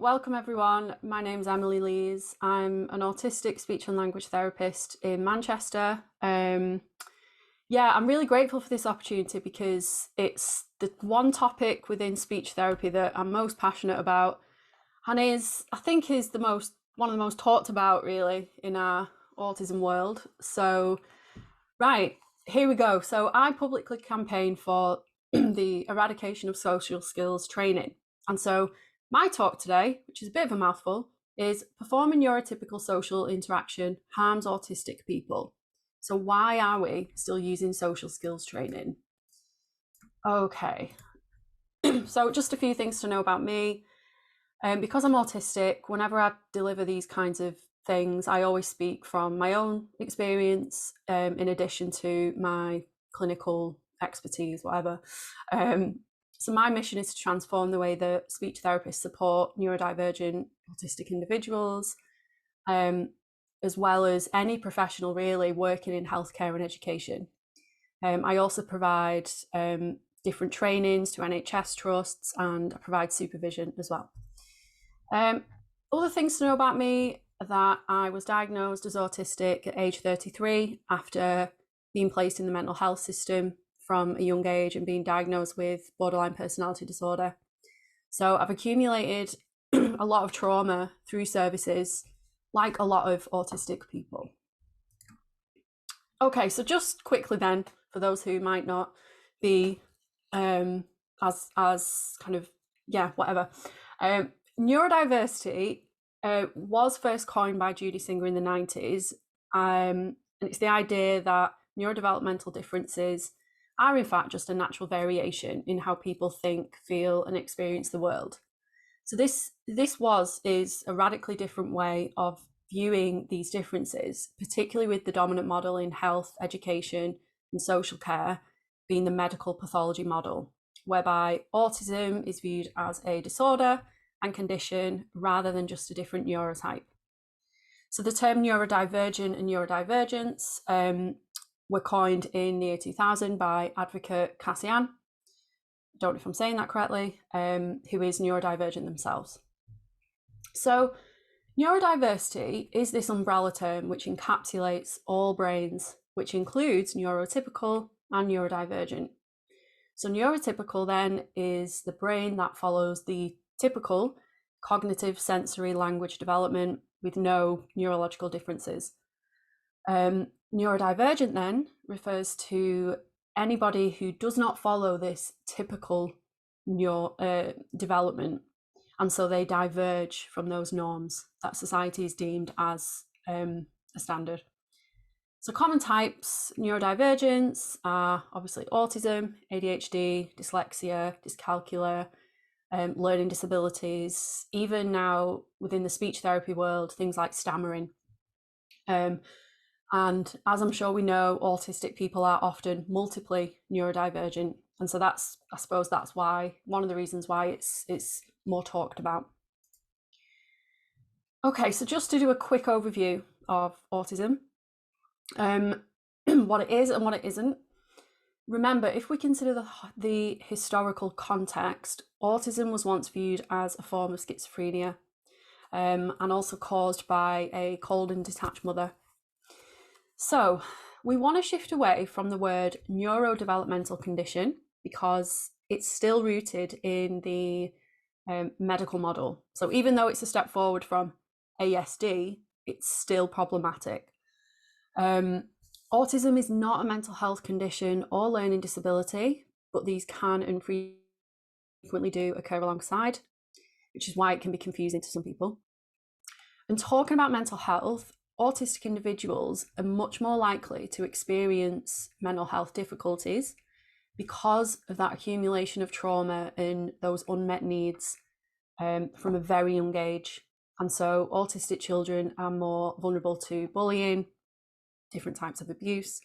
Welcome everyone. My name's Emily Lees. I'm an autistic speech and language therapist in Manchester. I'm really grateful for this opportunity because it's the one topic within speech therapy that I'm most passionate about, and I think is one of the most talked about really in our autism world. So, right, here we go. So I publicly campaign for the eradication of social skills training. And so my talk today, which is a bit of a mouthful, is performing neurotypical social interaction harms autistic people. So why are we still using social skills training? Okay, so just a few things to know about me. Because I'm autistic, whenever I deliver these kinds of things, I always speak from my own experience, in addition to my clinical expertise, whatever. So my mission is to transform the way that speech therapists support neurodivergent autistic individuals, as well as any professional really working in healthcare and education. I also provide different trainings to NHS trusts, and I provide supervision as well. Other things to know about me are that I was diagnosed as autistic at age 33 after being placed in the mental health system from a young age and being diagnosed with borderline personality disorder. So I've accumulated a lot of trauma through services, like a lot of autistic people. Okay, so just quickly then, for those who might not be as kind of, whatever. Neurodiversity was first coined by Judy Singer in the 90s, and it's the idea that neurodevelopmental differences are in fact just a natural variation in how people think, feel, and experience the world. So this is a radically different way of viewing these differences, particularly with the dominant model in health, education, and social care being the medical pathology model, whereby autism is viewed as a disorder and condition rather than just a different neurotype. So the term neurodivergent and neurodivergence were coined in the year 2000 by advocate Cassian, I don't know if I'm saying that correctly, who is neurodivergent themselves. So neurodiversity is this umbrella term which encapsulates all brains, which includes neurotypical and neurodivergent. So neurotypical then is the brain that follows the typical cognitive sensory language development with no neurological differences. Neurodivergent then refers to anybody who does not follow this typical development, and so they diverge from those norms that society is deemed as a standard. So common types neurodivergence are obviously autism, ADHD, dyslexia, dyscalculia, learning disabilities, even now within the speech therapy world, things like stammering. And as I'm sure we know, autistic people are often multiply neurodivergent. And so I suppose that's why, one of the reasons why it's more talked about. Okay, so just to do a quick overview of autism, what it is and what it isn't. Remember, if we consider the historical context, autism was once viewed as a form of schizophrenia, and also caused by a cold and detached mother. So we want to shift away from the word neurodevelopmental condition because it's still rooted in the medical model. So even though it's a step forward from ASD, it's still problematic. Autism is not a mental health condition or learning disability, but these can and frequently do occur alongside, which is why it can be confusing to some people. And talking about mental health, autistic individuals are much more likely to experience mental health difficulties because of that accumulation of trauma and those unmet needs from a very young age. And so autistic children are more vulnerable to bullying, different types of abuse,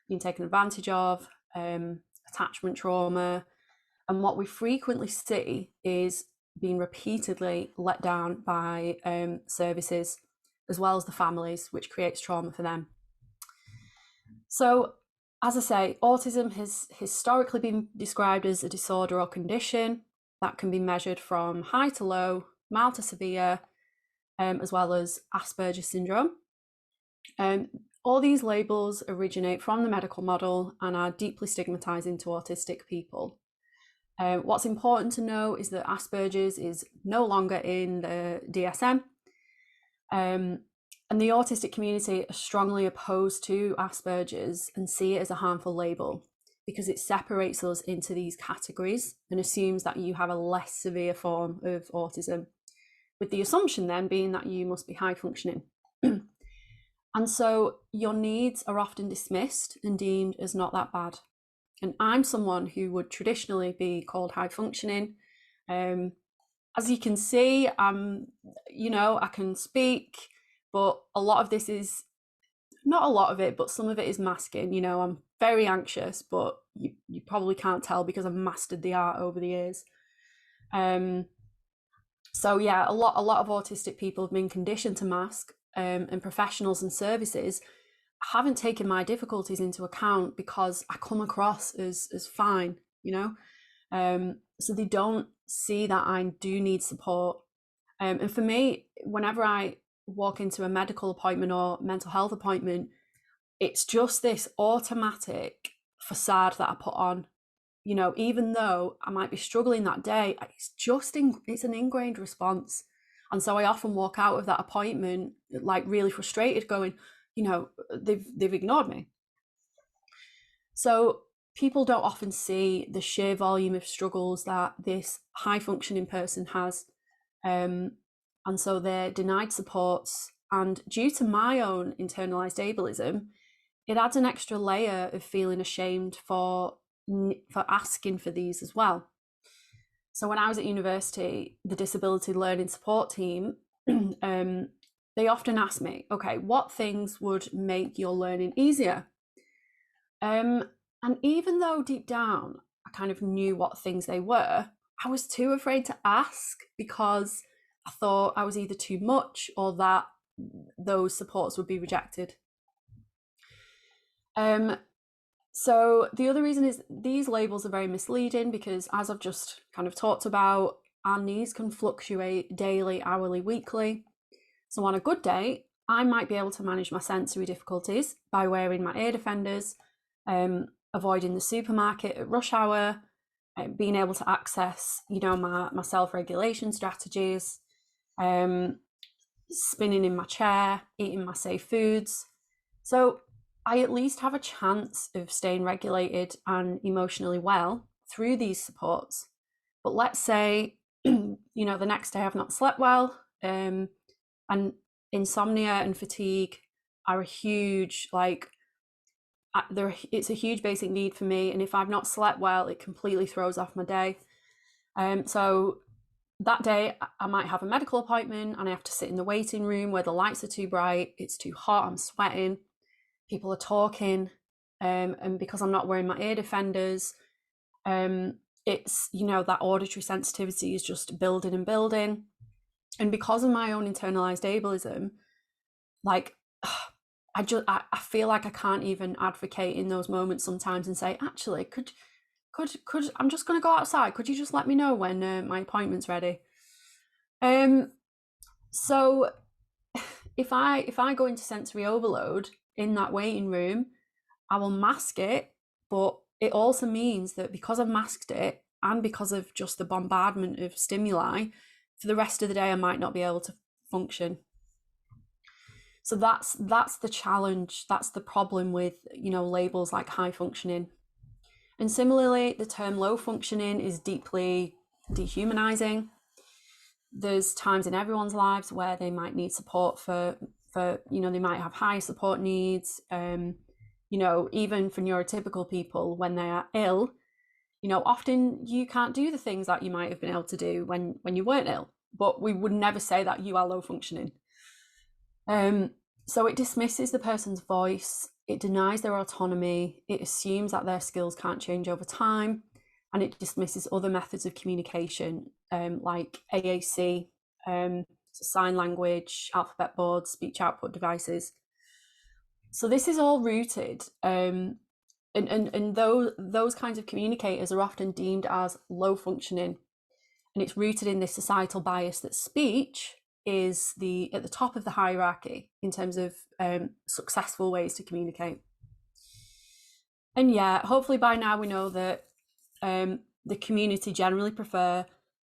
being taken advantage of, attachment trauma. And what we frequently see is being repeatedly let down by services, as well as the families, which creates trauma for them. So, as I say, autism has historically been described as a disorder or condition that can be measured from high to low, mild to severe, as well as Asperger's syndrome. All these labels originate from the medical model and are deeply stigmatising to autistic people. What's important to know is that Asperger's is no longer in the DSM, and the autistic community are strongly opposed to Asperger's and see it as a harmful label because it separates us into these categories and assumes that you have a less severe form of autism, with the assumption then being that you must be high functioning. And so your needs are often dismissed and deemed as not that bad. And I'm someone who would traditionally be called high functioning. As you can see, I can speak, but a lot of this is, not a lot of it, but some of it is masking. I'm very anxious, but you probably can't tell because I've mastered the art over the years. So yeah, a lot of autistic people have been conditioned to mask, and professionals and services haven't taken my difficulties into account because I come across as fine, so they don't see that I do need support. And for me, whenever I walk into a medical appointment or mental health appointment, it's just this automatic facade that I put on. Even though I might be struggling that day, it's an ingrained response. And so I often walk out of that appointment like really frustrated, going, they've ignored me. So people don't often see the sheer volume of struggles that this high functioning person has. And so they're denied supports. And due to my own internalized ableism, it adds an extra layer of feeling ashamed for asking for these as well. So when I was at university, the disability learning support team, they often ask me, okay, what things would make your learning easier? And even though deep down I kind of knew what things they were, I was too afraid to ask because I thought I was either too much or that those supports would be rejected. So the other reason is these labels are very misleading because, as I've just kind of talked about, our needs can fluctuate daily, hourly, weekly. So on a good day, I might be able to manage my sensory difficulties by wearing my ear defenders, avoiding the supermarket at rush hour, being able to access, my self-regulation strategies, spinning in my chair, eating my safe foods. So I at least have a chance of staying regulated and emotionally well through these supports. But let's say, the next day I've not slept well, and insomnia and fatigue are a huge, it's a huge basic need for me. And if I've not slept well, it completely throws off my day. So that day I might have a medical appointment and I have to sit in the waiting room where the lights are too bright, it's too hot, I'm sweating, people are talking, and because I'm not wearing my ear defenders, it's, that auditory sensitivity is just building and building. And because of my own internalized ableism, I feel like I can't even advocate in those moments sometimes and say, actually, could I'm just going to go outside, could you just let me know when my appointment's ready? So if I go into sensory overload in that waiting room, I will mask it, but it also means that because I've masked it and because of just the bombardment of stimuli, for the rest of the day I might not be able to function. So that's the challenge, that's the problem with, labels like high functioning. And similarly, the term low functioning is deeply dehumanizing. There's times in everyone's lives where they might need support for they might have high support needs. Even for neurotypical people, when they are ill, often you can't do the things that you might have been able to do when you weren't ill, but we would never say that you are low functioning. So it dismisses the person's voice, it denies their autonomy, it assumes that their skills can't change over time, and it dismisses other methods of communication, like AAC, sign language, alphabet boards, speech output devices. So this is all rooted, and those kinds of communicators are often deemed as low functioning. And it's rooted in this societal bias that speech is at the top of the hierarchy in terms of successful ways to communicate. And yeah, hopefully by now we know that the community generally prefer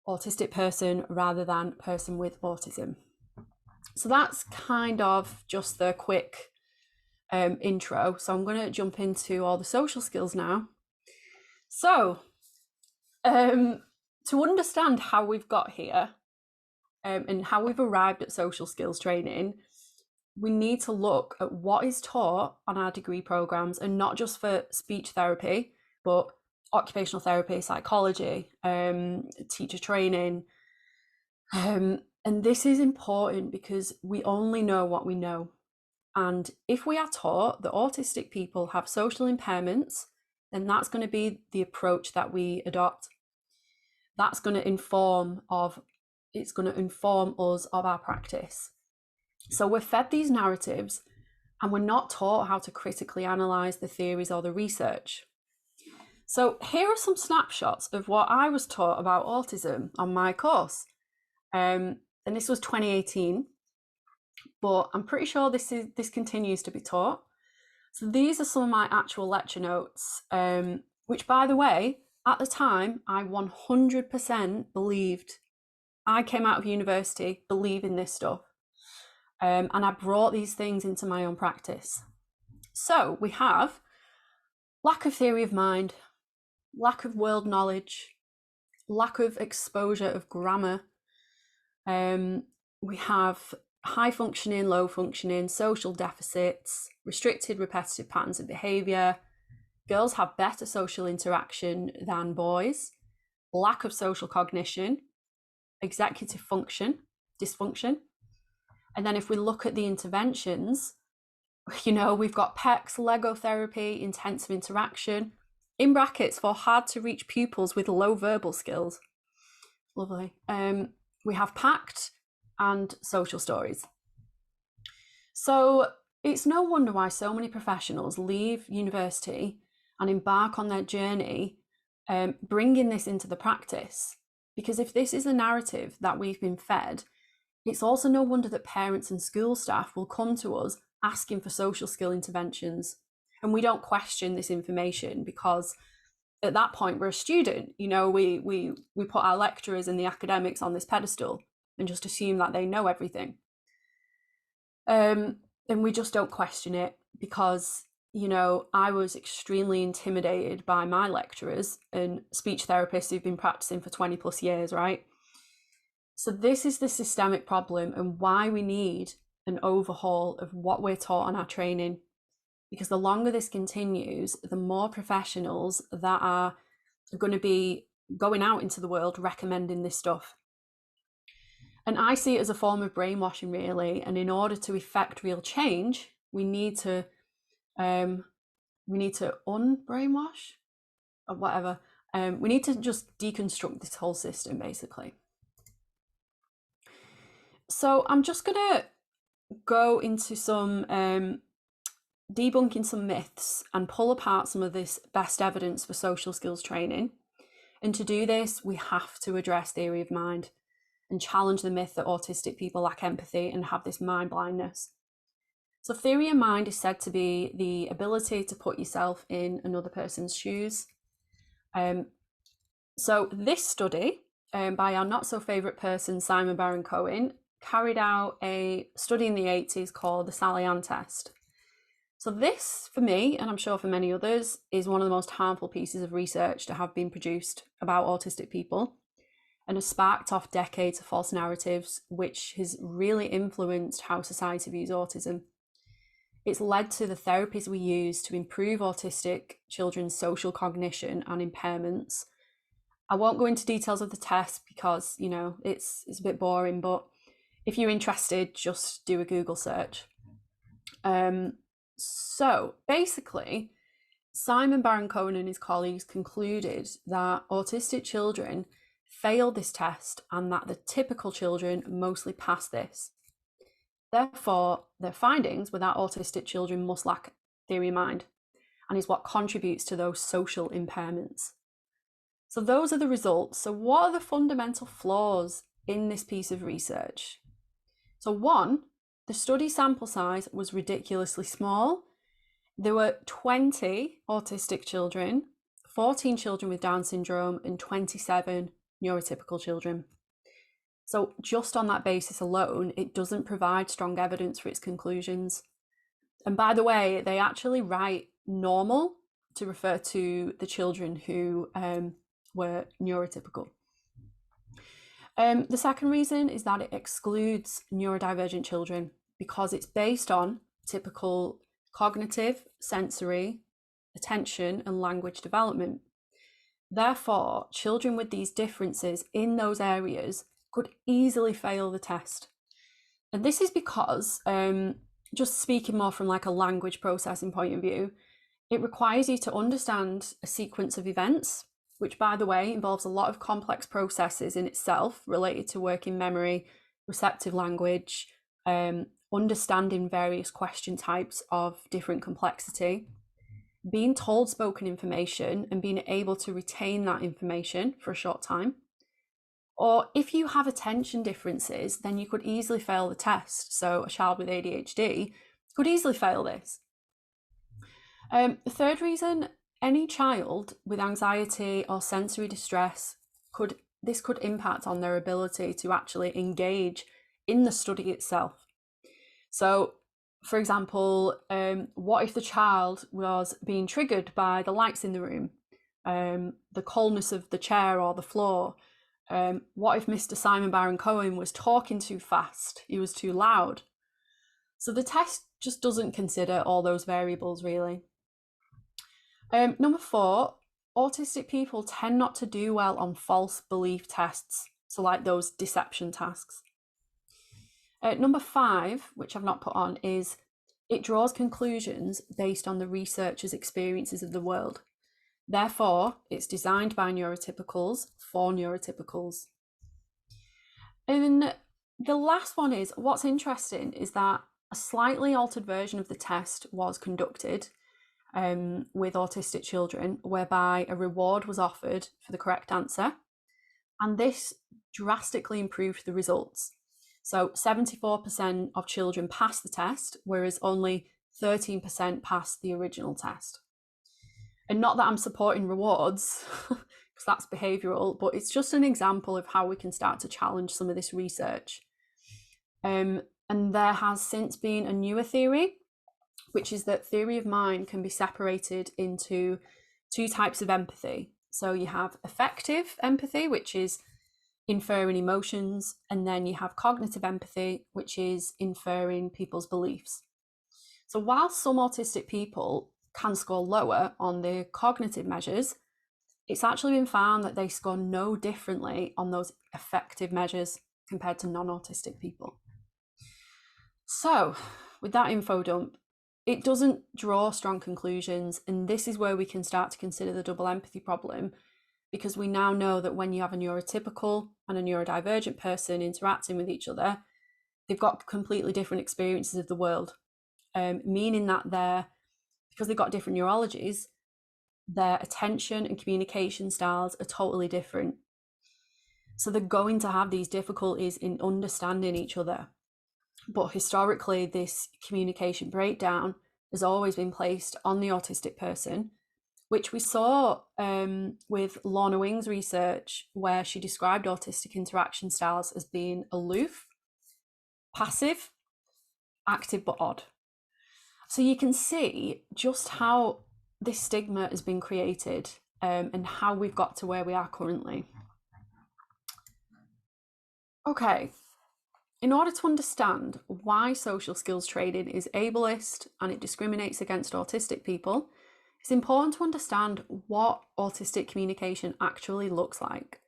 autistic person rather than person with autism. So that's kind of just the quick intro. So I'm going to jump into all the social skills now. So to understand how we've got here and how we've arrived at social skills training, we need to look at what is taught on our degree programs, and not just for speech therapy, but occupational therapy, psychology, teacher training. And this is important because we only know what we know. And if we are taught that autistic people have social impairments, then that's going to be the approach that we adopt. That's going to inform us of our practice. So we're fed these narratives and we're not taught how to critically analyze the theories or the research. So here are some snapshots of what I was taught about autism on my course. And this was 2018, but I'm pretty sure this continues to be taught. So these are some of my actual lecture notes, which, by the way, at the time, I 100% believed. I came out of university believing this stuff. And I brought these things into my own practice. So we have lack of theory of mind, lack of world knowledge, lack of exposure of grammar. We have high functioning, low functioning, social deficits, restricted repetitive patterns of behaviour. Girls have better social interaction than boys, lack of social cognition, executive function, dysfunction. And then if we look at the interventions, we've got PECS, Lego therapy, intensive interaction, in brackets for hard to reach pupils with low verbal skills. Lovely. We have PACT and social stories. So it's no wonder why so many professionals leave university and embark on their journey, bringing this into the practice. Because if this is the narrative that we've been fed, it's also no wonder that parents and school staff will come to us asking for social skill interventions. And we don't question this information because at that point we're a student. We put our lecturers and the academics on this pedestal and just assume that they know everything. And we just don't question it because, I was extremely intimidated by my lecturers and speech therapists who've been practicing for 20 plus years, right? So this is the systemic problem and why we need an overhaul of what we're taught on our training. Because the longer this continues, the more professionals that are going to be going out into the world recommending this stuff. And I see it as a form of brainwashing, really. And in order to effect real change, we need to unbrainwash or whatever. We need to just deconstruct this whole system, basically. So I'm just going to go into some debunking some myths and pull apart some of this best evidence for social skills training. And to do this, we have to address theory of mind and challenge the myth that autistic people lack empathy and have this mind blindness. So theory of mind is said to be the ability to put yourself in another person's shoes. So this study by our not so favourite person, Simon Baron-Cohen, carried out a study in the 80s called the Sally-Ann test. So this, for me, and I'm sure for many others, is one of the most harmful pieces of research to have been produced about autistic people, and has sparked off decades of false narratives, which has really influenced how society views autism. It's led to the therapies we use to improve autistic children's social cognition and impairments. I won't go into details of the test because, it's a bit boring, but if you're interested, just do a Google search. So basically, Simon Baron-Cohen and his colleagues concluded that autistic children failed this test and that the typical children mostly pass this. Therefore, their findings were that autistic children must lack theory of mind and is what contributes to those social impairments. So those are the results. So what are the fundamental flaws in this piece of research? So one, the study sample size was ridiculously small. There were 20 autistic children, 14 children with Down syndrome, and 27 neurotypical children. So just on that basis alone, it doesn't provide strong evidence for its conclusions. And by the way, they actually write normal to refer to the children who were neurotypical. The second reason is that it excludes neurodivergent children because it's based on typical cognitive, sensory, attention, and language development. Therefore, children with these differences in those areas could easily fail the test. And this is because, just speaking more from like a language processing point of view, it requires you to understand a sequence of events, which, by the way, involves a lot of complex processes in itself related to working memory, receptive language, understanding various question types of different complexity, being told spoken information and being able to retain that information for a short time. Or if you have attention differences, then you could easily fail the test. So a child with ADHD could easily fail this. The third reason, any child with anxiety or sensory distress could impact on their ability to actually engage in the study itself. So, for example, what if the child was being triggered by the lights in the room, the coldness of the chair or the floor? What if Mr. Simon Baron Cohen was talking too fast? He was too loud. So the test just doesn't consider all those variables, really. Number 4, autistic people tend not to do well on false belief tests, so like those deception tasks. Number 5, which I've not put on, is it draws conclusions based on the researcher's experiences of the world. Therefore, it's designed by neurotypicals for neurotypicals. And the last one is, what's interesting is that a slightly altered version of the test was conducted with autistic children, whereby a reward was offered for the correct answer. And this drastically improved the results. So 74% of children passed the test, whereas only 13% passed the original test. And not that I'm supporting rewards, because that's behavioural, but it's just an example of how we can start to challenge some of this research. And there has since been a newer theory, which is that theory of mind can be separated into 2 types of empathy. So you have affective empathy, which is inferring emotions, and then you have cognitive empathy, which is inferring people's beliefs. So while some autistic people can score lower on the cognitive measures, it's actually been found that they score no differently on those affective measures compared to non-autistic people. So with that info dump, it doesn't draw strong conclusions, and this is where we can start to consider the double empathy problem, because we now know that when you have a neurotypical and a neurodivergent person interacting with each other, they've got completely different experiences of the world, meaning that because they've got different neurologies, their attention and communication styles are totally different. So they're going to have these difficulties in understanding each other. But historically, this communication breakdown has always been placed on the autistic person, which we saw with Lorna Wing's research, where she described autistic interaction styles as being aloof, passive, active but odd. So you can see just how this stigma has been created and how we've got to where we are currently. Okay. In order to understand why social skills training is ableist and it discriminates against autistic people, it's important to understand what autistic communication actually looks like.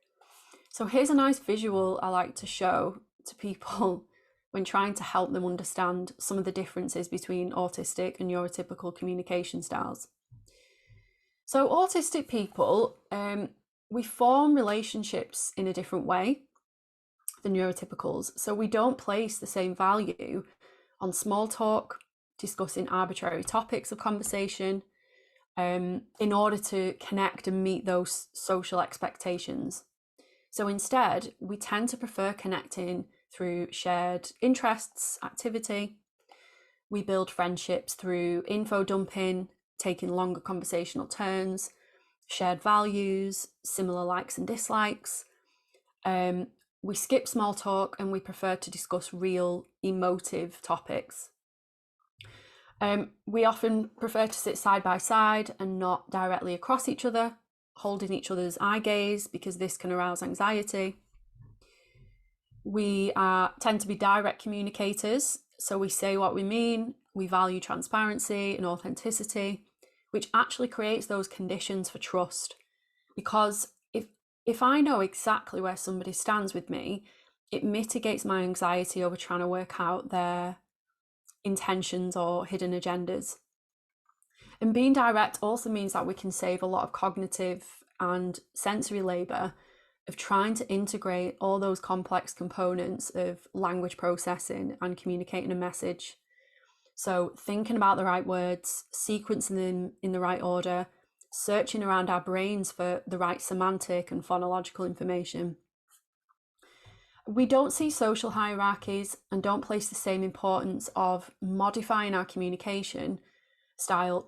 So here's a nice visual I like to show to people when trying to help them understand some of the differences between autistic and neurotypical communication styles. So autistic people, we form relationships in a different way than neurotypicals. So we don't place the same value on small talk, discussing arbitrary topics of conversation, in order to connect and meet those social expectations. So instead, we tend to prefer connecting through shared interests, activity. We build friendships through info dumping, taking longer conversational turns, shared values, similar likes and dislikes. We skip small talk and we prefer to discuss real emotive topics. We often prefer to sit side by side and not directly across each other, holding each other's eye gaze because this can arouse anxiety. We tend to be direct communicators, so we say what we mean. We value transparency and authenticity, which actually creates those conditions for trust. Because if I know exactly where somebody stands with me, it mitigates my anxiety over trying to work out their intentions or hidden agendas. And being direct also means that we can save a lot of cognitive and sensory labor of trying to integrate all those complex components of language processing and communicating a message. So thinking about the right words, sequencing them in the right order, searching around our brains for the right semantic and phonological information. We don't see social hierarchies and don't place the same importance of modifying our communication style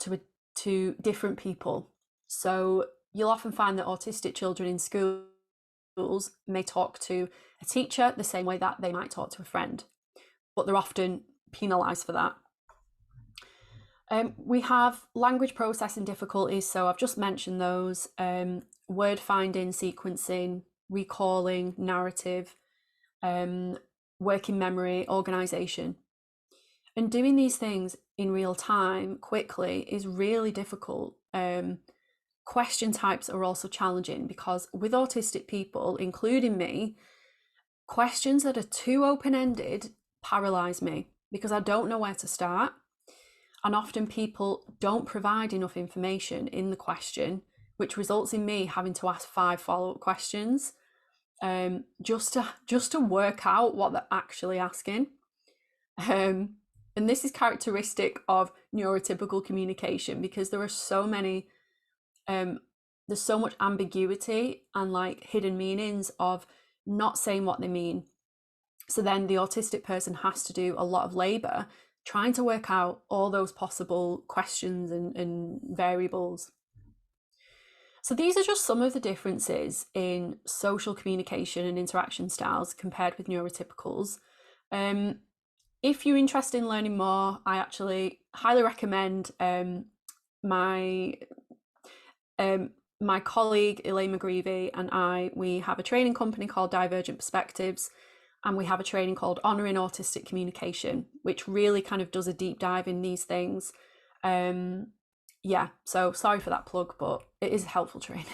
to different people. So you'll often find that autistic children in schools may talk to a teacher the same way that they might talk to a friend, but they're often penalised for that. We have language processing difficulties, so I've just mentioned those. Word finding, sequencing, recalling, narrative, working memory, organisation. And doing these things in real time, quickly, is really difficult. Question types are also challenging because with autistic people, including me, questions that are too open-ended paralyse me because I don't know where to start. And often people don't provide enough information in the question, which results in me having to ask 5 follow-up questions just to work out what they're actually asking. And this is characteristic of neurotypical communication because there are so many, there's so much ambiguity and like hidden meanings of not saying what they mean. So then the autistic person has to do a lot of labor trying to work out all those possible questions and variables. So these are just some of the differences in social communication and interaction styles compared with neurotypicals. If you're interested in learning more, I actually highly recommend my colleague Elaine McGreevy and we have a training company called Divergent Perspectives, and we have a training called Honouring Autistic Communication, which really kind of does a deep dive in these things. Yeah, so sorry for that plug, but it is helpful training.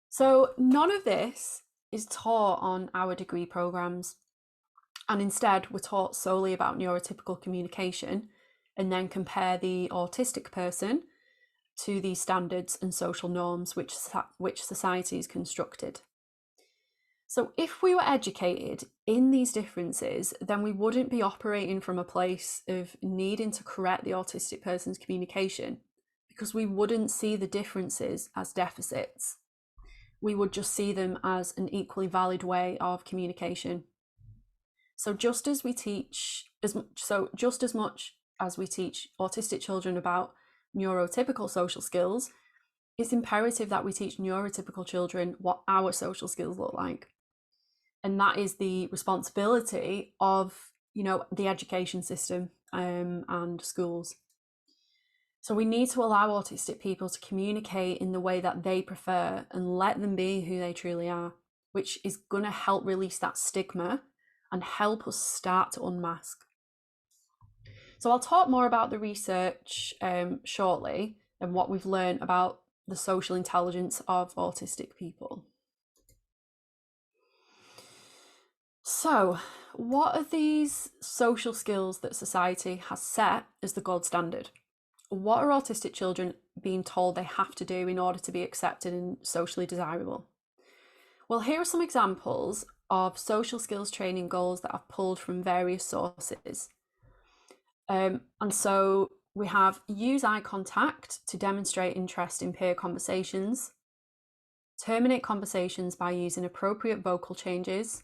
So none of this is taught on our degree programs, and instead we're taught solely about neurotypical communication and then compare the autistic person to these standards and social norms which society has constructed. So if we were educated in these differences, then we wouldn't be operating from a place of needing to correct the autistic person's communication because we wouldn't see the differences as deficits. We would just see them as an equally valid way of communication. So just as much as we teach autistic children about neurotypical social skills, it's imperative that we teach neurotypical children what our social skills look like. And that is the responsibility of, the education system and schools. So we need to allow autistic people to communicate in the way that they prefer and let them be who they truly are, which is going to help release that stigma and help us start to unmask. So I'll talk more about the research shortly and what we've learned about the social intelligence of autistic people. So, what are these social skills that society has set as the gold standard? What are autistic children being told they have to do in order to be accepted and socially desirable? Well, here are some examples of social skills training goals that I've pulled from various sources. And so We have use eye contact to demonstrate interest in peer conversations, terminate conversations by using appropriate vocal changes,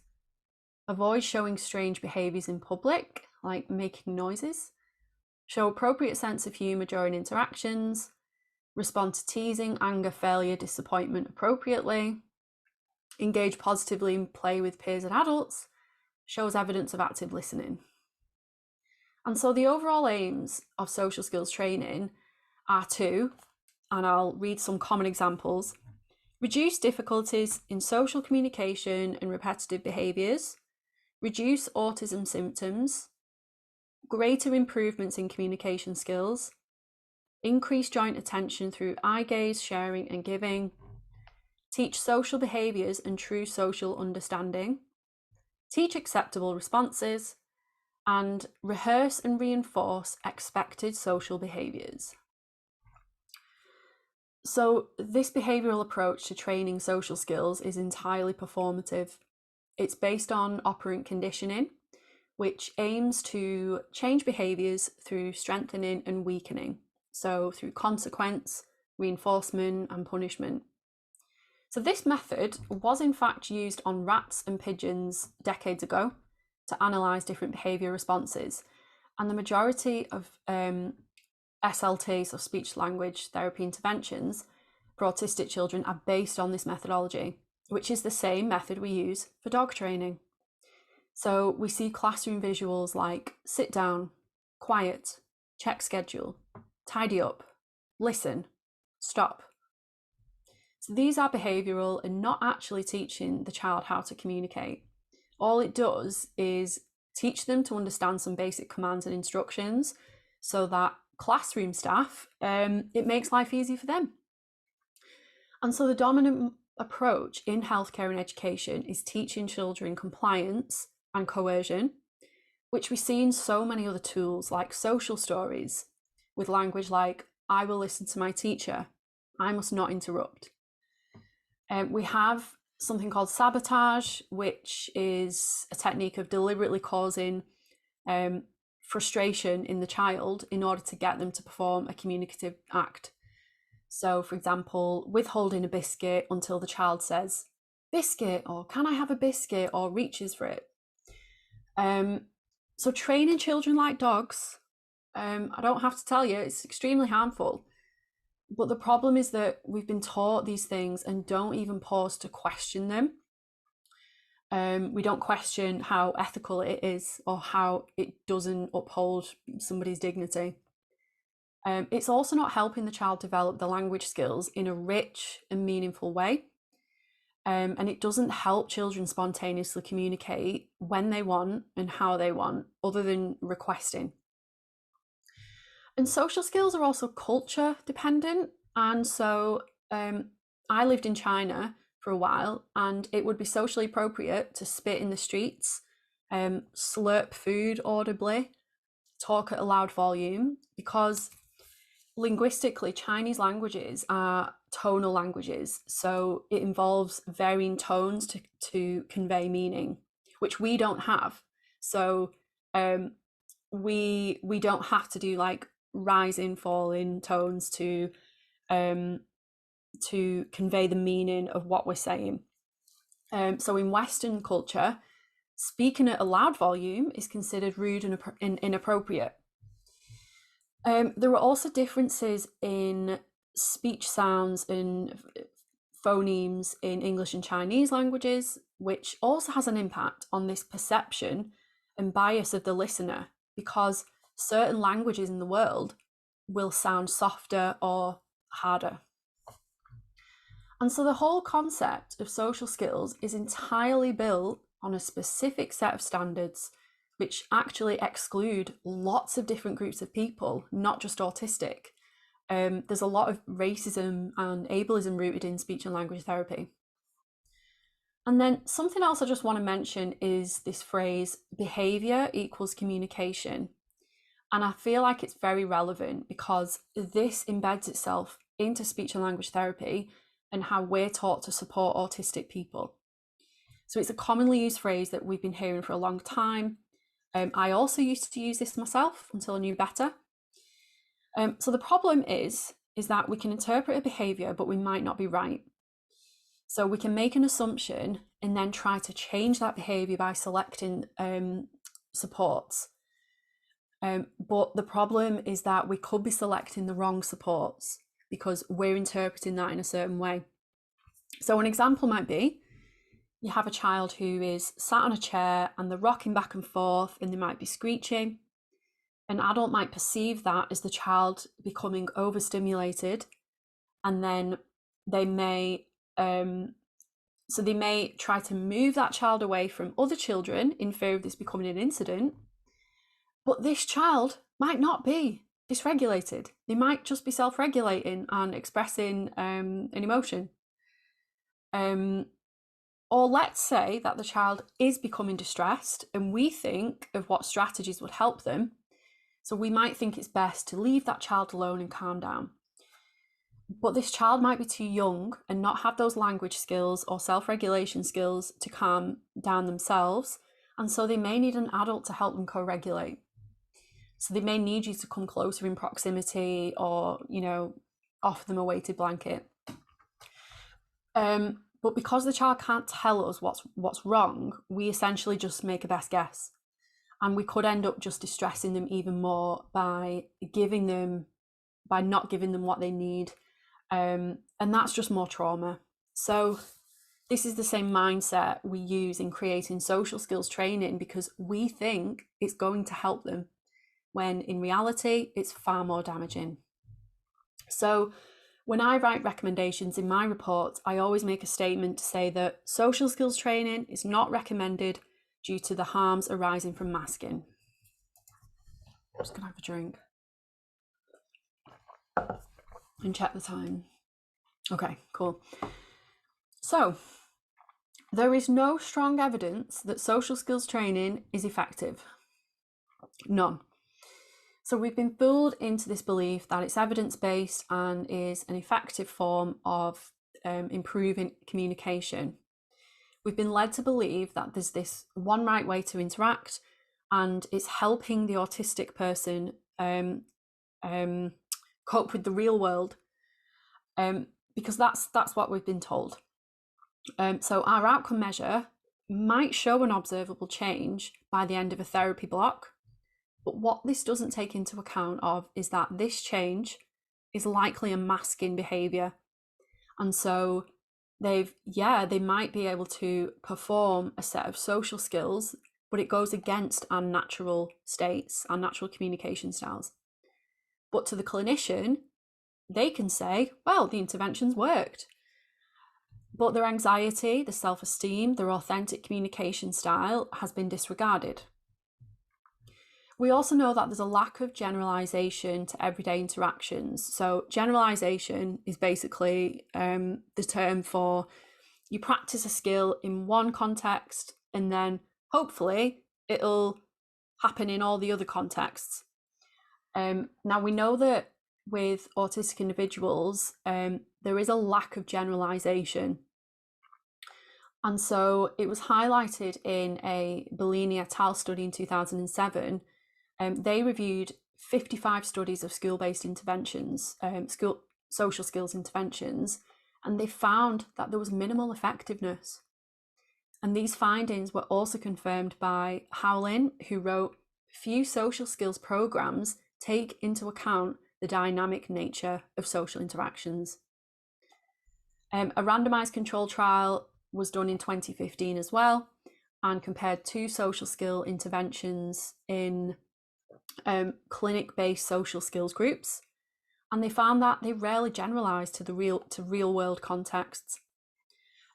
avoid showing strange behaviours in public, like making noises, show appropriate sense of humour during interactions, respond to teasing, anger, failure, disappointment appropriately, engage positively in play with peers and adults, shows evidence of active listening. And so the overall aims of social skills training are to, and I'll read some common examples: reduce difficulties in social communication and repetitive behaviours, reduce autism symptoms, greater improvements in communication skills, increase joint attention through eye gaze, sharing and giving, teach social behaviours and true social understanding, teach acceptable responses, and rehearse and reinforce expected social behaviours. So this behavioural approach to training social skills is entirely performative. It's based on operant conditioning, which aims to change behaviours through strengthening and weakening. So through consequence, reinforcement and punishment. So this method was in fact used on rats and pigeons decades ago to analyse different behaviour responses. And the majority of SLT, so speech language therapy interventions for autistic children, are based on this methodology, which is the same method we use for dog training. So we see classroom visuals like sit down, quiet, check schedule, tidy up, listen, stop. So these are behavioural and not actually teaching the child how to communicate. All it does is teach them to understand some basic commands and instructions so that classroom staff, it makes life easy for them. And so the dominant approach in healthcare and education is teaching children compliance and coercion, which we see in so many other tools like social stories with language like, I will listen to my teacher, I must not interrupt. We have something called sabotage, which is a technique of deliberately causing frustration in the child in order to get them to perform a communicative act. So, for example, withholding a biscuit until the child says, biscuit, or can I have a biscuit, or reaches for it. So training children like dogs, I don't have to tell you, it's extremely harmful. But the problem is that we've been taught these things and don't even pause to question them. We don't question how ethical it is or how it doesn't uphold somebody's dignity. It's also not helping the child develop the language skills in a rich and meaningful way. And it doesn't help children spontaneously communicate when they want and how they want, other than requesting. And social skills are also culture dependent. And so I lived in China for a while, and it would be socially appropriate to spit in the streets, slurp food audibly, talk at a loud volume, because linguistically, Chinese languages are tonal languages. So it involves varying tones to convey meaning, which we don't have. So we don't have to do like rising, falling tones to convey the meaning of what we're saying. So in Western culture, speaking at a loud volume is considered rude and inappropriate. There are also differences in speech sounds and phonemes in English and Chinese languages, which also has an impact on this perception and bias of the listener, because certain languages in the world will sound softer or harder. And so the whole concept of social skills is entirely built on a specific set of standards which actually exclude lots of different groups of people, not just autistic. There's a lot of racism and ableism rooted in speech and language therapy. And then something else I just want to mention is this phrase, behaviour equals communication. And I feel like it's very relevant because this embeds itself into speech and language therapy and how we're taught to support autistic people. So it's a commonly used phrase that we've been hearing for a long time. I also used to use this myself until I knew better. So the problem is that we can interpret a behavior, but we might not be right. So we can make an assumption and then try to change that behavior by selecting supports. But the problem is that we could be selecting the wrong supports because we're interpreting that in a certain way. So an example might be, you have a child who is sat on a chair and they're rocking back and forth and they might be screeching. An adult might perceive that as the child becoming overstimulated, and then they may they may try to move that child away from other children in fear of this becoming an incident. But this child might not be dysregulated. They might just be self-regulating and expressing an emotion. Or let's say that the child is becoming distressed and we think of what strategies would help them. So we might think it's best to leave that child alone and calm down. But this child might be too young and not have those language skills or self-regulation skills to calm down themselves. And so they may need an adult to help them co-regulate. So they may need you to come closer in proximity or, offer them a weighted blanket. But because the child can't tell us what's wrong, we essentially just make a best guess. And we could end up just distressing them even more by not giving them what they need. And that's just more trauma. So this is the same mindset we use in creating social skills training, because we think it's going to help them, when in reality, it's far more damaging. So when I write recommendations in my reports, I always make a statement to say that social skills training is not recommended due to the harms arising from masking. I'm just gonna have a drink and check the time. Okay, cool. So there is no strong evidence that social skills training is effective. None. So we've been fooled into this belief that it's evidence-based and is an effective form of improving communication. We've been led to believe that there's this one right way to interact and it's helping the autistic person cope with the real world, because that's what we've been told. So our outcome measure might show an observable change by the end of a therapy block, but what this doesn't take into account of is that this change is likely a masking behavior. And so they might be able to perform a set of social skills, but it goes against our natural states, our natural communication styles. But to the clinician, they can say, well, the interventions worked. But their anxiety, their self-esteem, their authentic communication style has been disregarded. We also know that there's a lack of generalization to everyday interactions. So generalization is basically the term for you practice a skill in one context and then hopefully it'll happen in all the other contexts. Now we know that with autistic individuals, there is a lack of generalization. And so it was highlighted in a Bellini et al. Study in 2007. They reviewed 55 studies of school-based interventions, social skills interventions, and they found that there was minimal effectiveness. And these findings were also confirmed by Howlin, who wrote, "Few social skills programs take into account the dynamic nature of social interactions." A randomized control trial was done in 2015 as well, and compared two social skill interventions in clinic-based social skills groups, and they found that they rarely generalized to real world contexts.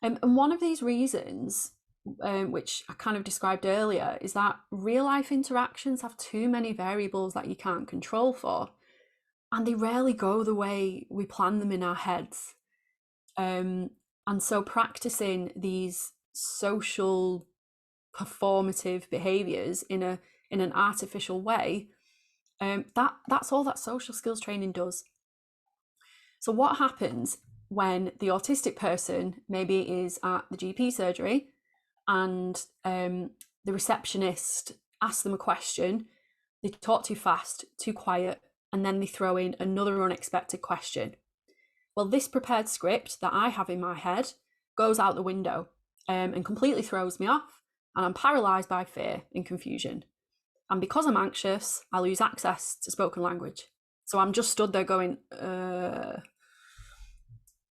And one of these reasons, which I kind of described earlier, is that real life interactions have too many variables that you can't control for, and they rarely go the way we plan them in our heads. And so practicing these social performative behaviors in an artificial way, that's all that social skills training does. So what happens when the autistic person maybe is at the GP surgery and the receptionist asks them a question, they talk too fast, too quiet, and then they throw in another unexpected question. Well, this prepared script that I have in my head goes out the window and completely throws me off, and I'm paralysed by fear and confusion. And because I'm anxious, I lose access to spoken language. So I'm just stood there going,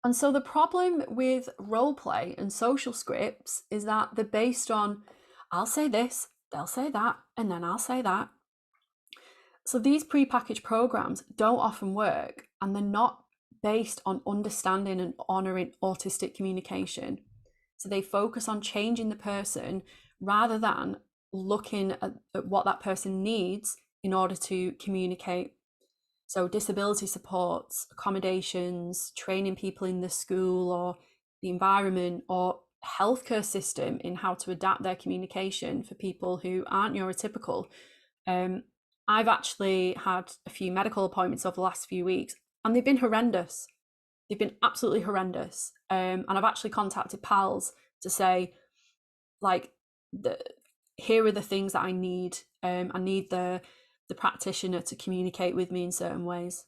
And so the problem with role play and social scripts is that they're based on, I'll say this, they'll say that, and then I'll say that. So these prepackaged programs don't often work, and they're not based on understanding and honouring autistic communication. So they focus on changing the person rather than looking at what that person needs in order to communicate. So disability supports, accommodations, training people in the school or the environment or healthcare system in how to adapt their communication for people who aren't neurotypical. I've actually had a few medical appointments over the last few weeks, and they've been horrendous. They've been absolutely horrendous. And I've actually contacted pals to say, like, here are the things that I need. I need the practitioner to communicate with me in certain ways.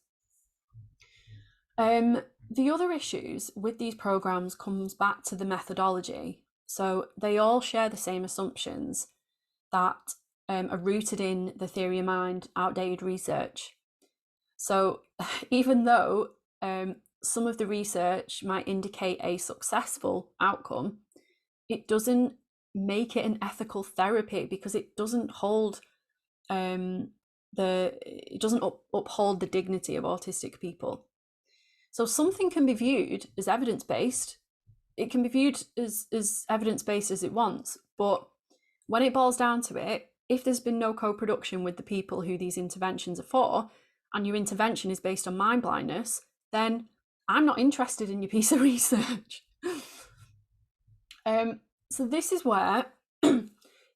The other issues with these programs comes back to the methodology. So they all share the same assumptions that are rooted in the theory of mind, outdated research. So even though some of the research might indicate a successful outcome, it doesn't make it an ethical therapy because it doesn't hold it doesn't uphold the dignity of autistic people. So something can be viewed as evidence-based. It can be viewed as evidence-based as it wants, but when it boils down to it, if there's been no co-production with the people who these interventions are for, and your intervention is based on mind blindness, then I'm not interested in your piece of research. So this is where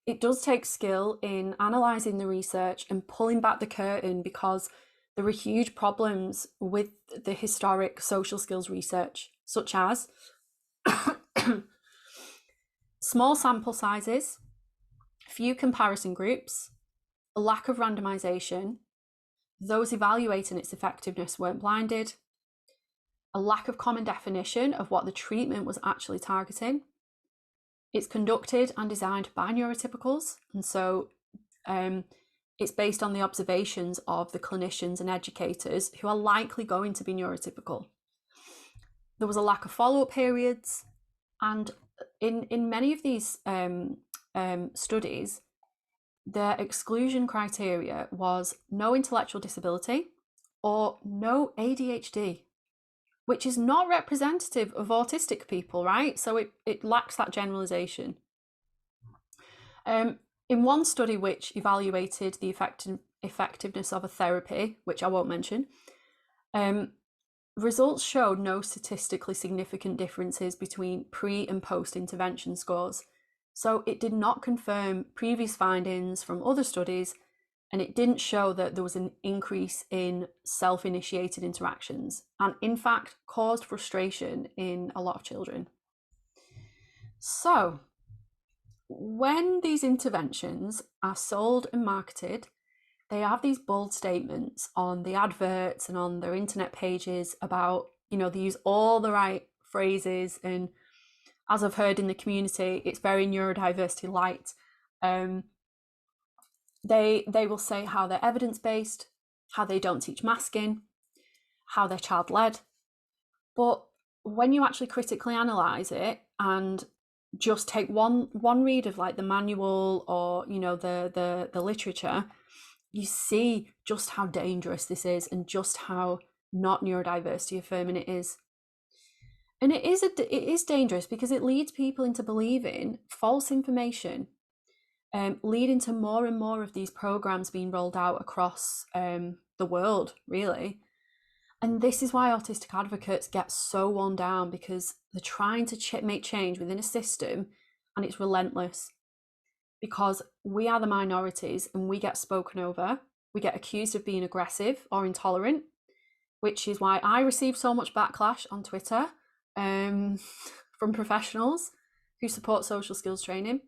it does take skill in analysing the research and pulling back the curtain, because there are huge problems with the historic social skills research, such as small sample sizes, few comparison groups, a lack of randomisation, those evaluating its effectiveness weren't blinded, a lack of common definition of what the treatment was actually targeting. It's conducted and designed by neurotypicals, and so it's based on the observations of the clinicians and educators who are likely going to be neurotypical. There was a lack of follow-up periods, and in many of these studies, their exclusion criteria was no intellectual disability or no ADHD, which is not representative of autistic people, right? So it lacks that generalization. In one study which evaluated the effectiveness of a therapy, which I won't mention, results showed no statistically significant differences between pre and post intervention scores. So it did not confirm previous findings from other studies, and it didn't show that there was an increase in self-initiated interactions, and in fact caused frustration in a lot of children. So when these interventions are sold and marketed, they have these bold statements on the adverts and on their internet pages about, they use all the right phrases, and as I've heard in the community, it's very neurodiversity light. They will say how they're evidence-based, how they don't teach masking, how they're child-led. But when you actually critically analyse it and just take one read of like the manual or the literature, you see just how dangerous this is and just how not neurodiversity affirming it is. And it is dangerous because it leads people into believing false information, leading to more and more of these programs being rolled out across the world, really. And this is why autistic advocates get so worn down, because they're trying to make change within a system, and it's relentless. Because we are the minorities and we get spoken over, we get accused of being aggressive or intolerant, which is why I receive so much backlash on Twitter from professionals who support social skills training.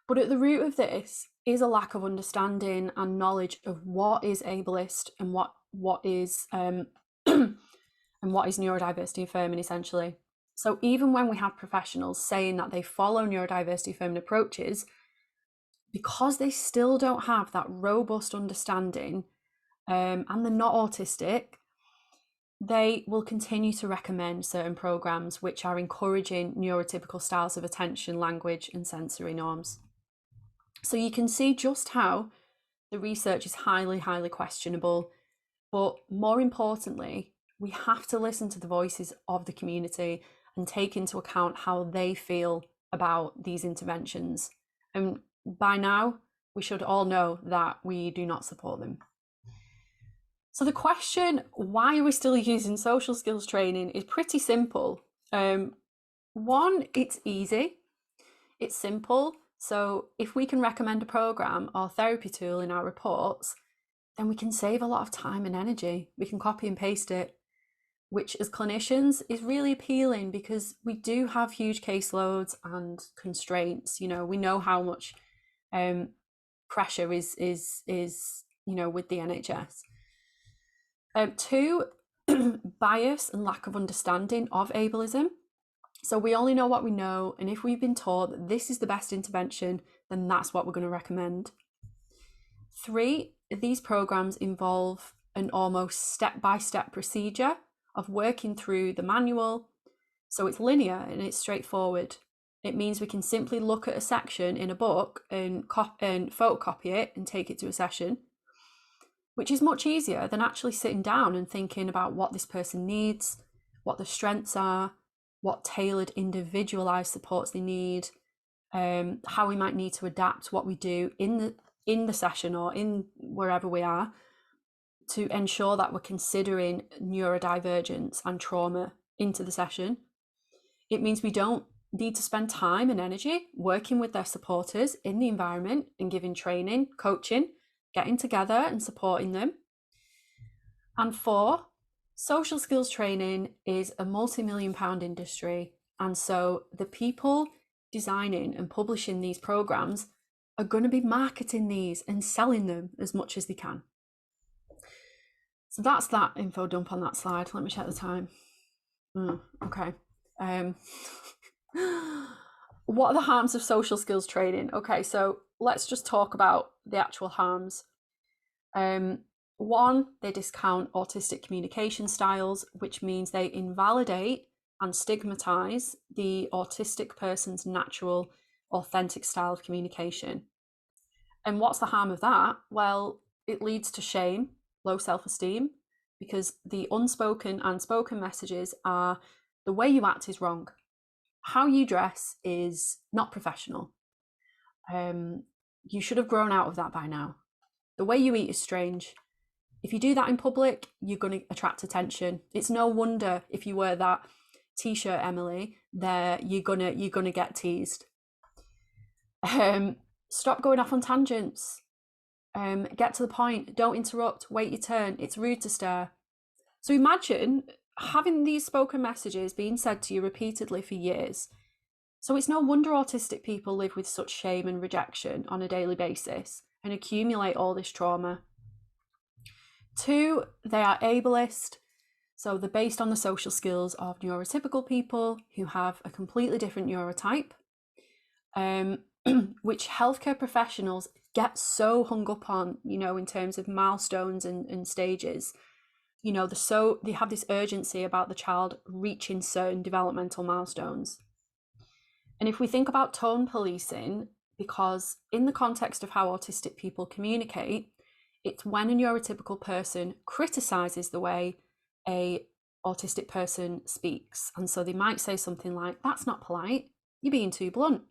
But at the root of this is a lack of understanding and knowledge of what is ableist and what is and what is neurodiversity affirming, essentially. So even when we have professionals saying that they follow neurodiversity affirming approaches, because they still don't have that robust understanding, and they're not autistic, they will continue to recommend certain programs which are encouraging neurotypical styles of attention, language, and sensory norms. So you can see just how the research is highly, highly questionable. But more importantly, we have to listen to the voices of the community and take into account how they feel about these interventions. And by now, we should all know that we do not support them. So the question, why are we still using social skills training, is pretty simple. One, it's easy, it's simple. So if we can recommend a program or therapy tool in our reports, then we can save a lot of time and energy. We can copy and paste it, which as clinicians is really appealing because we do have huge caseloads and constraints. You know, we know how much pressure is with the NHS. Two, bias and lack of understanding of ableism. So we only know what we know, and if we've been taught that this is the best intervention, then that's what we're going to recommend. Three, these programs involve an almost step-by-step procedure of working through the manual. So it's linear and it's straightforward. It means we can simply look at a section in a book and photocopy it and take it to a session, which is much easier than actually sitting down and thinking about what this person needs, what their strengths are, what tailored individualized supports they need, how we might need to adapt what we do in the session or in wherever we are to ensure that we're considering neurodivergence and trauma into the session. It means we don't need to spend time and energy working with their supporters in the environment and giving training, coaching, getting together and supporting them. And four, social skills training is a multi-million-pound industry. And so the people designing and publishing these programs are going to be marketing these and selling them as much as they can. So that's that info dump on that slide. Let me check the time. Okay. What are the harms of social skills training? Okay, so let's just talk about the actual harms. One, they discount autistic communication styles, which means they invalidate and stigmatize the autistic person's natural, authentic style of communication. And what's the harm of that? Well, it leads to shame, low self-esteem, because the unspoken and spoken messages are the way you act is wrong. How you dress is not professional. You should have grown out of that by now. The way you eat is strange. If you do that in public, you're going to attract attention. It's no wonder if you wear that t-shirt, Emily, there you're gonna get teased. Stop going off on tangents. Get to the point. Don't interrupt. Wait your turn. It's rude to stare. So imagine having these spoken messages being said to you repeatedly for years. So it's no wonder autistic people live with such shame and rejection on a daily basis and accumulate all this trauma. Two, they are ableist. So they're based on the social skills of neurotypical people who have a completely different neurotype, which healthcare professionals get so hung up on, in terms of milestones and stages. They have this urgency about the child reaching certain developmental milestones. And if we think about tone policing, because in the context of how autistic people communicate, it's when a neurotypical person criticizes the way a autistic person speaks. And so they might say something like, "That's not polite, you're being too blunt."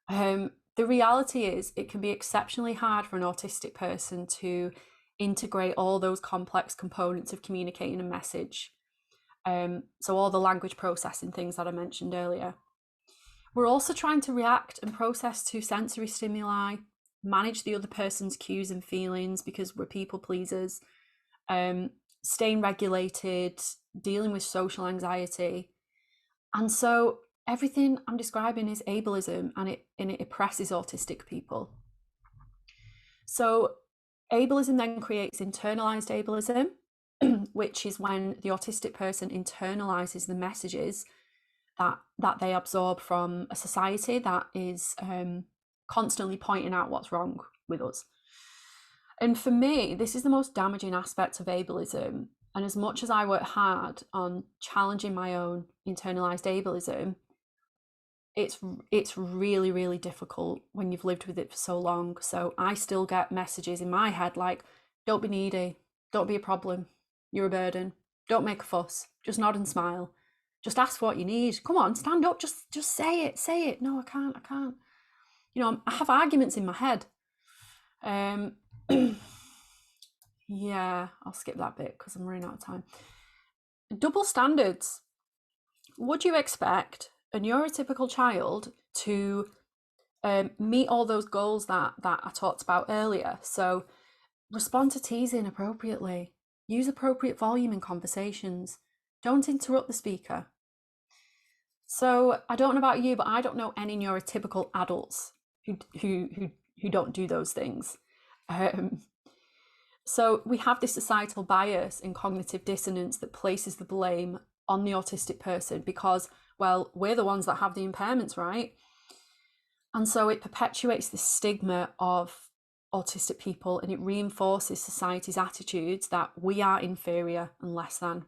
The reality is it can be exceptionally hard for an autistic person to integrate all those complex components of communicating a message. So all the language processing things that I mentioned earlier. We're also trying to react and process to sensory stimuli, manage the other person's cues and feelings because we're people pleasers, staying regulated, dealing with social anxiety. And so everything I'm describing is ableism, and it oppresses autistic people. So ableism then creates internalized ableism, which is when the autistic person internalizes the messages that they absorb from a society that is constantly pointing out what's wrong with us. And for me, this is the most damaging aspect of ableism. And as much as I work hard on challenging my own internalized ableism, it's really, really difficult when you've lived with it for so long. So I still get messages in my head like, don't be needy, don't be a problem, you're a burden, don't make a fuss, just nod and smile, just ask for what you need, come on, stand up, just say it. No, I can't. You know, I have arguments in my head. Yeah, I'll skip that bit because I'm running out of time. Double standards. Would you expect a neurotypical child to meet all those goals that I talked about earlier? So respond to teasing appropriately, use appropriate volume in conversations, don't interrupt the speaker. So I don't know about you, but I don't know any neurotypical adults who don't do those things. So we have this societal bias and cognitive dissonance that places the blame on the autistic person because, well, we're the ones that have the impairments, right? And so it perpetuates the stigma of autistic people, and it reinforces society's attitudes that we are inferior and less than.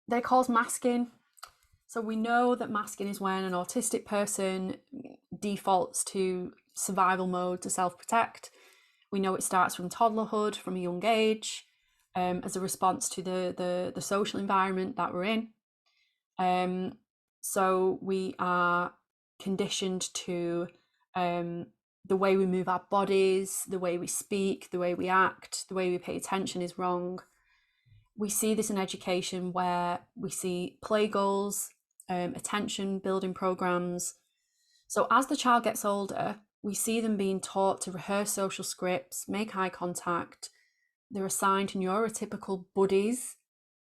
They cause masking. So we know that masking is when an autistic person defaults to survival mode to self-protect. We know it starts from toddlerhood, from a young age, as a response to the social environment that we're in. So we are conditioned to the way we move our bodies, the way we speak, the way we act, the way we pay attention is wrong. We see this in education where we see play goals, attention building programs. So as the child gets older, we see them being taught to rehearse social scripts, make eye contact. They're assigned neurotypical buddies,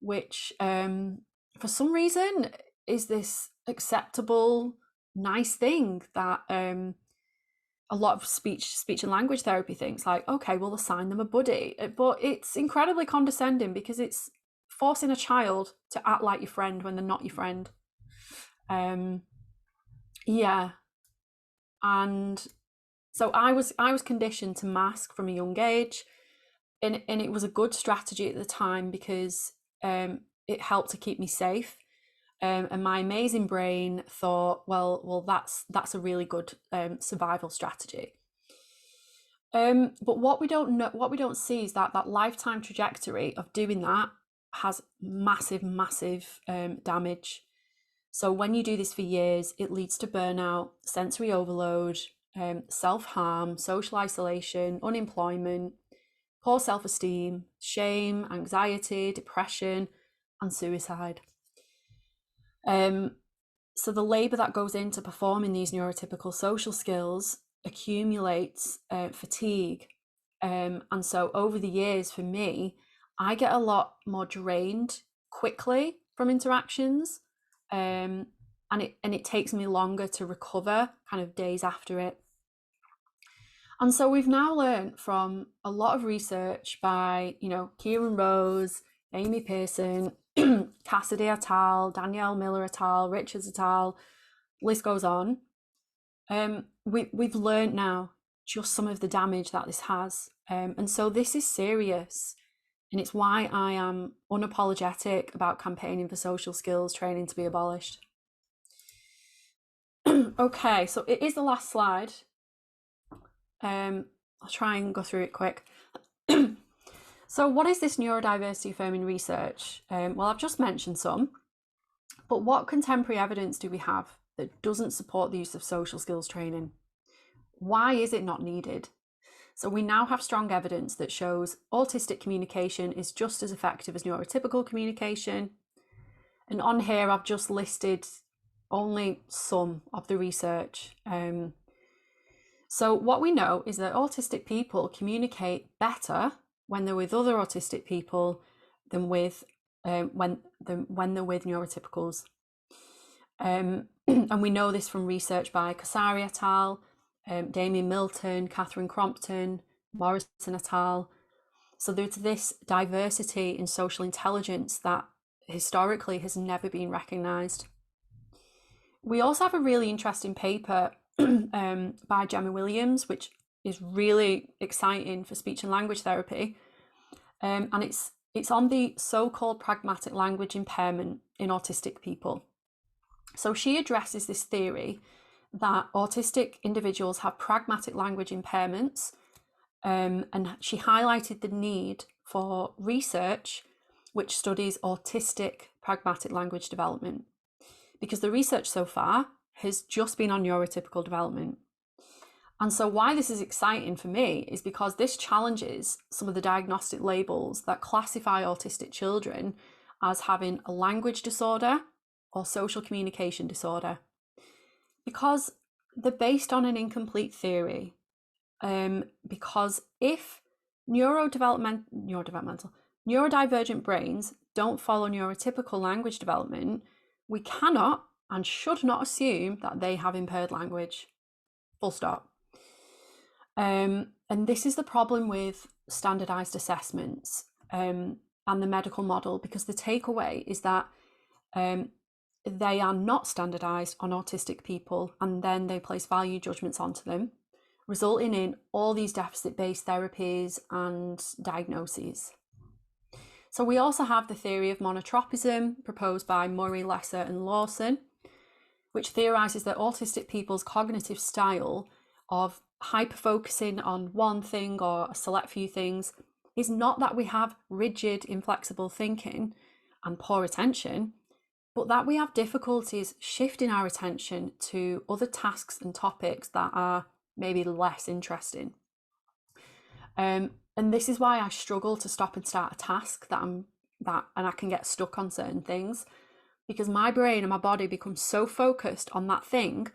which for some reason is this acceptable, nice thing that a lot of speech and language therapy thinks like, okay, we'll assign them a buddy. But it's incredibly condescending because it's forcing a child to act like your friend when they're not your friend. Yeah. And so I was conditioned to mask from a young age, and it was a good strategy at the time because it helped to keep me safe. And my amazing brain thought, well, that's a really good survival strategy. But what we don't see is that lifetime trajectory of doing that has massive damage. So when you do this for years, it leads to burnout, sensory overload, self-harm, social isolation, unemployment, poor self-esteem, shame, anxiety, depression, and suicide. So the labour that goes into performing these neurotypical social skills accumulates fatigue. And so over the years, for me, I get a lot more drained quickly from interactions. And it takes me longer to recover kind of days after it. And so we've now learned from a lot of research by, Kieran Rose, Amy Pearson, Cassidy et al., Danielle Miller et al., Richards et al., list goes on. We've learned now just some of the damage that this has. And so this is serious. And it's why I am unapologetic about campaigning for social skills training to be abolished. Okay, so it is the last slide. I'll try and go through it quick. So what is this neurodiversity affirming research? Well, I've just mentioned some, but what contemporary evidence do we have that doesn't support the use of social skills training? Why is it not needed? So we now have strong evidence that shows autistic communication is just as effective as neurotypical communication. And on here, I've just listed only some of the research. So what we know is that autistic people communicate better when they're with other autistic people than when they're with neurotypicals. And we know this from research by Kasari et al., Damien Milton, Catherine Crompton, Morrison et al. So there's this diversity in social intelligence that historically has never been recognised. We also have a really interesting paper by Gemma Williams, which is really exciting for speech and language therapy. And it's on the so-called pragmatic language impairment in autistic people. So she addresses this theory that autistic individuals have pragmatic language impairments, and she highlighted the need for research which studies autistic pragmatic language development, because the research so far has just been on neurotypical development. And so why this is exciting for me is because this challenges some of the diagnostic labels that classify autistic children as having a language disorder or social communication disorder, because they're based on an incomplete theory. Because if neurodivergent brains don't follow neurotypical language development, we cannot and should not assume that they have impaired language. Full stop. And this is the problem with standardized assessments and the medical model, because the takeaway is that they are not standardized on autistic people, and then they place value judgments onto them, resulting in all these deficit-based therapies and diagnoses. So we also have the theory of monotropism proposed by Murray, Lesser and Lawson, which theorizes that autistic people's cognitive style of hyper-focusing on one thing or a select few things is not that we have rigid, inflexible thinking and poor attention, but that we have difficulties shifting our attention to other tasks and topics that are maybe less interesting. And this is why I struggle to stop and start a task and I can get stuck on certain things, because my brain and my body become so focused on that thing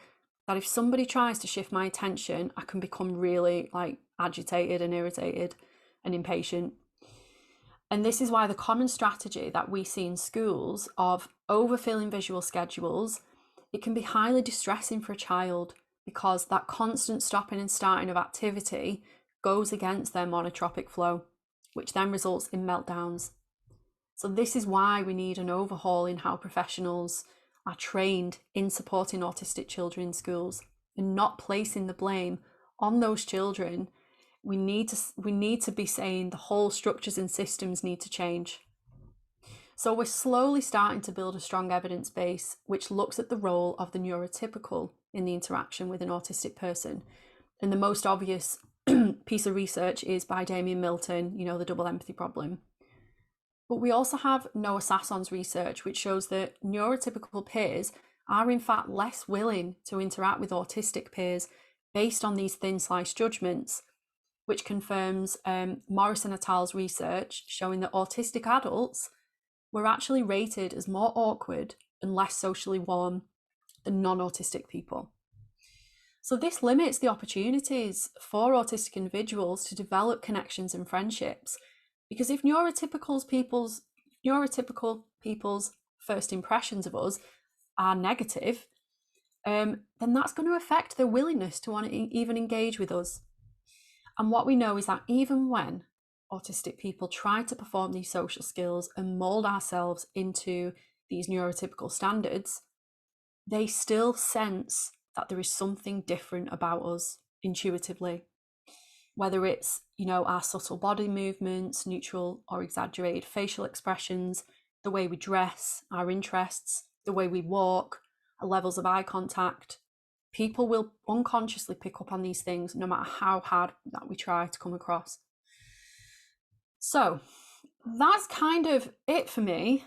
that if somebody tries to shift my attention, I can become really agitated and irritated and impatient. And this is why the common strategy that we see in schools of overfilling visual schedules, it can be highly distressing for a child, because that constant stopping and starting of activity goes against their monotropic flow, which then results in meltdowns. So this is why we need an overhaul in how professionals are trained in supporting autistic children in schools and not placing the blame on those children. We need to be saying the whole structures and systems need to change. So we're slowly starting to build a strong evidence base which looks at the role of the neurotypical in the interaction with an autistic person. And the most obvious piece of research is by Damien Milton, the double empathy problem. But we also have Noah Sasson's research, which shows that neurotypical peers are in fact less willing to interact with autistic peers based on these thin slice judgments, which confirms Morrison et al.'s research showing that autistic adults were actually rated as more awkward and less socially warm than non-autistic people. So this limits the opportunities for autistic individuals to develop connections and friendships, because if neurotypical people's first impressions of us are negative, then that's going to affect their willingness to want to even engage with us. And what we know is that even when autistic people try to perform these social skills and mold ourselves into these neurotypical standards, they still sense that there is something different about us intuitively, whether it's our subtle body movements, neutral or exaggerated facial expressions, the way we dress, our interests, the way we walk, our levels of eye contact. People will unconsciously pick up on these things no matter how hard that we try to come across. So that's kind of it for me.